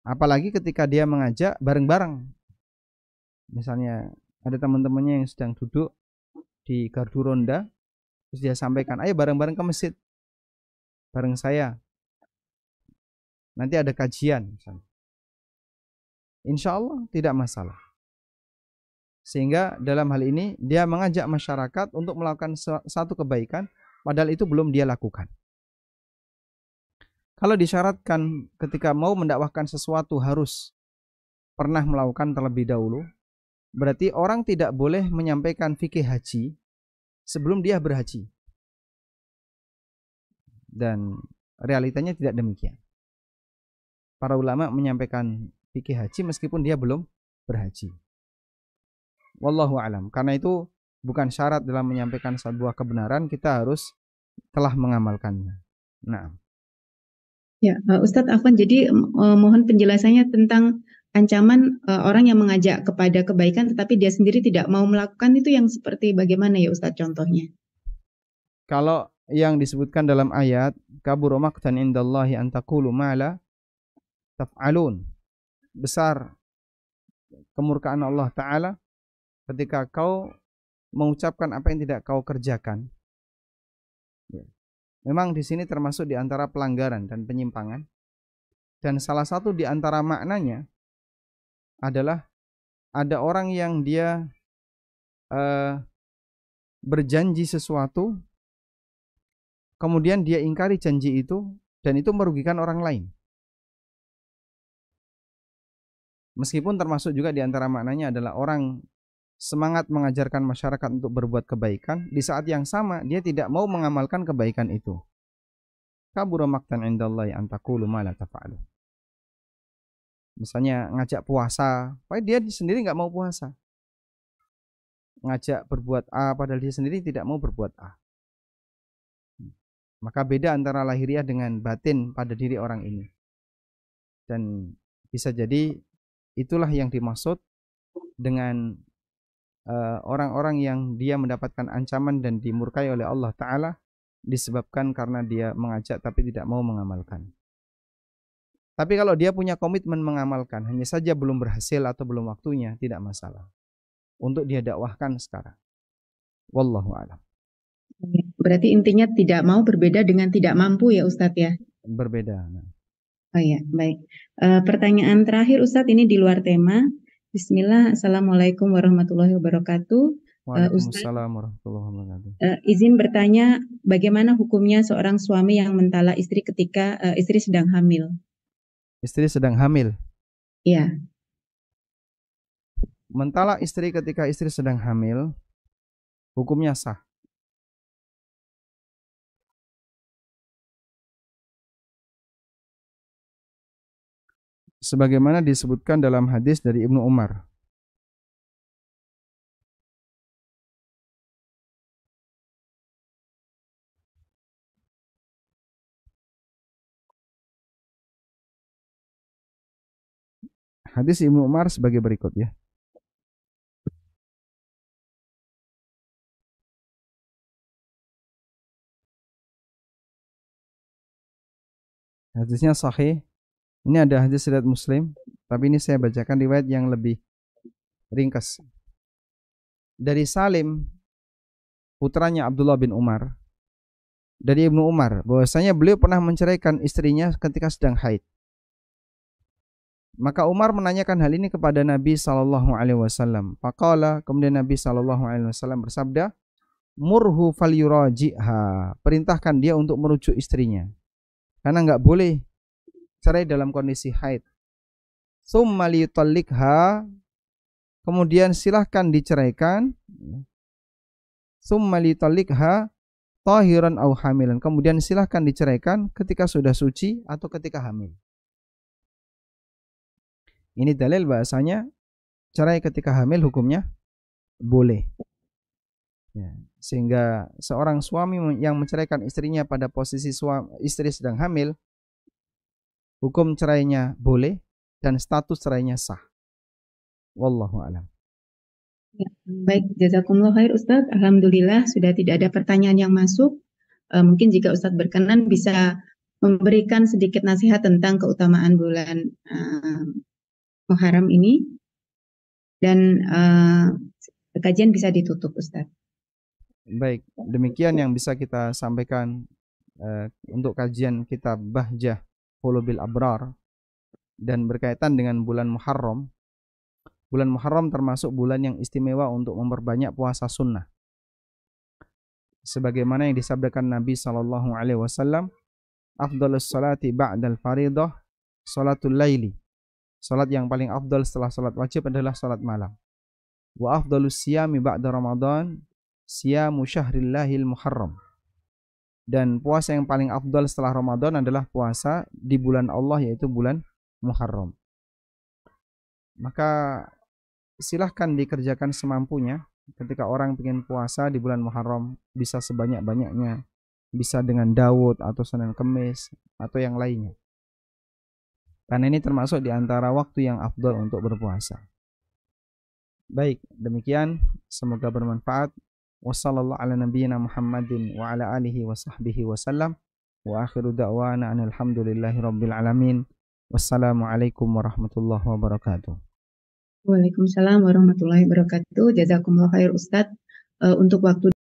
Apalagi ketika dia mengajak bareng-bareng. Misalnya ada teman-temannya yang sedang duduk di gardu ronda, terus dia sampaikan, ayo bareng-bareng ke masjid, bareng saya. Nanti ada kajian. Misalnya. Insya Allah tidak masalah. Sehingga dalam hal ini dia mengajak masyarakat untuk melakukan satu kebaikan, padahal itu belum dia lakukan. Kalau disyaratkan ketika mau mendakwahkan sesuatu harus pernah melakukan terlebih dahulu, berarti orang tidak boleh menyampaikan fikih haji sebelum dia berhaji. Dan realitanya tidak demikian. Para ulama menyampaikan fikih haji meskipun dia belum berhaji. Wallahu alam. Karena itu bukan syarat dalam menyampaikan sebuah kebenaran kita harus telah mengamalkannya. Nah. Ya, Ustadz Afwan, jadi mohon penjelasannya tentang ancaman orang yang mengajak kepada kebaikan tetapi dia sendiri tidak mau melakukan, itu yang seperti bagaimana ya Ustadz contohnya? Kalau yang disebutkan dalam ayat kabura maqtan indallahi an taqulu ma la taf'alun, besar kemurkaan Allah Ta'ala ketika kau mengucapkan apa yang tidak kau kerjakan. Memang di sini termasuk di antara pelanggaran dan penyimpangan. Dan salah satu di antara maknanya adalah ada orang yang dia berjanji sesuatu, kemudian dia ingkari janji itu, dan itu merugikan orang lain. Meskipun termasuk juga di antara maknanya adalah orang semangat mengajarkan masyarakat untuk berbuat kebaikan, di saat yang sama dia tidak mau mengamalkan kebaikan itu. Kabura maqtan indallahi an taqulu ma la taf'alu. Misalnya ngajak puasa, padahal dia sendiri nggak mau puasa. Ngajak berbuat A, padahal dia sendiri tidak mau berbuat A. Maka beda antara lahiriah dengan batin pada diri orang ini. Dan bisa jadi itulah yang dimaksud dengan orang-orang yang dia mendapatkan ancaman dan dimurkai oleh Allah Ta'ala disebabkan karena dia mengajak tapi tidak mau mengamalkan. Tapi kalau dia punya komitmen mengamalkan, hanya saja belum berhasil atau belum waktunya, tidak masalah untuk dia dakwahkan sekarang. Wallahu a'lam. Berarti intinya tidak mau berbeda dengan tidak mampu ya Ustadz ya? Berbeda. Oh ya, baik. Pertanyaan terakhir Ustadz, ini di luar tema. Bismillah, Assalamualaikum warahmatullahi wabarakatuh. Waalaikumsalam warahmatullahi wabarakatuh. Izin bertanya, bagaimana hukumnya seorang suami yang mentala istri ketika istri sedang hamil? Istri sedang hamil? Iya. Mentala istri ketika istri sedang hamil, hukumnya sah. Sebagaimana disebutkan dalam hadis dari Ibnu Umar. Hadis Ibnu Umar sebagai berikut ya. Hadisnya sahih. Ini ada hadis riwayat Muslim, tapi ini saya bacakan riwayat yang lebih ringkas. Dari Salim, putranya Abdullah bin Umar, dari Ibnu Umar, bahwasanya beliau pernah menceraikan istrinya ketika sedang haid. Maka Umar menanyakan hal ini kepada Nabi sallallahu alaihi wasallam. Faqala, kemudian Nabi sallallahu alaihi wasallam bersabda, "Murhu falyuraji'ha." Perintahkan dia untuk merujuk istrinya. Karena enggak boleh cerai dalam kondisi haid. Tsumma liyutalliqha, kemudian silahkan diceraikan. Tsumma liyutalliqha tahiran aw hamilan, kemudian silahkan diceraikan ketika sudah suci atau ketika hamil. Ini dalil bahasanya cerai ketika hamil hukumnya boleh. Ya, sehingga seorang suami yang menceraikan istrinya pada posisi istri sedang hamil, hukum cerainya boleh dan status cerainya sah. Wallahu a'lam. Ya, baik, jazakumullah khair Ustadz. Alhamdulillah sudah tidak ada pertanyaan yang masuk. Mungkin jika Ustadz berkenan bisa memberikan sedikit nasihat tentang keutamaan bulan Muharram ini, dan kajian bisa ditutup Ustadz. Baik, demikian yang bisa kita sampaikan untuk kajian kitab Bahjah Qulubil Abrar dan berkaitan dengan bulan Muharram. Bulan Muharram termasuk bulan yang istimewa untuk memperbanyak puasa sunnah. Sebagaimana yang disabdakan Nabi sallallahu alaihi wasallam, afdhalus salati ba'dal faridah salatul laili. Salat yang paling afdal setelah salat wajib adalah salat malam. Wa afdhalus siyami ba'da Ramadan siyamu syahrillahil muharram. Dan puasa yang paling afdal setelah Ramadan adalah puasa di bulan Allah, yaitu bulan Muharram. Maka silahkan dikerjakan semampunya. Ketika orang ingin puasa di bulan Muharram, bisa sebanyak-banyaknya, bisa dengan Daud atau Senin Kemis atau yang lainnya. Karena ini termasuk di antara waktu yang afdal untuk berpuasa. Baik, demikian, semoga bermanfaat. Wassallallahu ala nabiyyina Muhammadin wa ala alihi wa sahbihi wasallam. Wa akhiru da'wana alhamdulillahi rabbil alamin. Wassalamualaikum warahmatullahi wabarakatuh. Waalaikumsalam warahmatullahi wabarakatuh. Jazakumullah khair Ustadz. Untuk waktu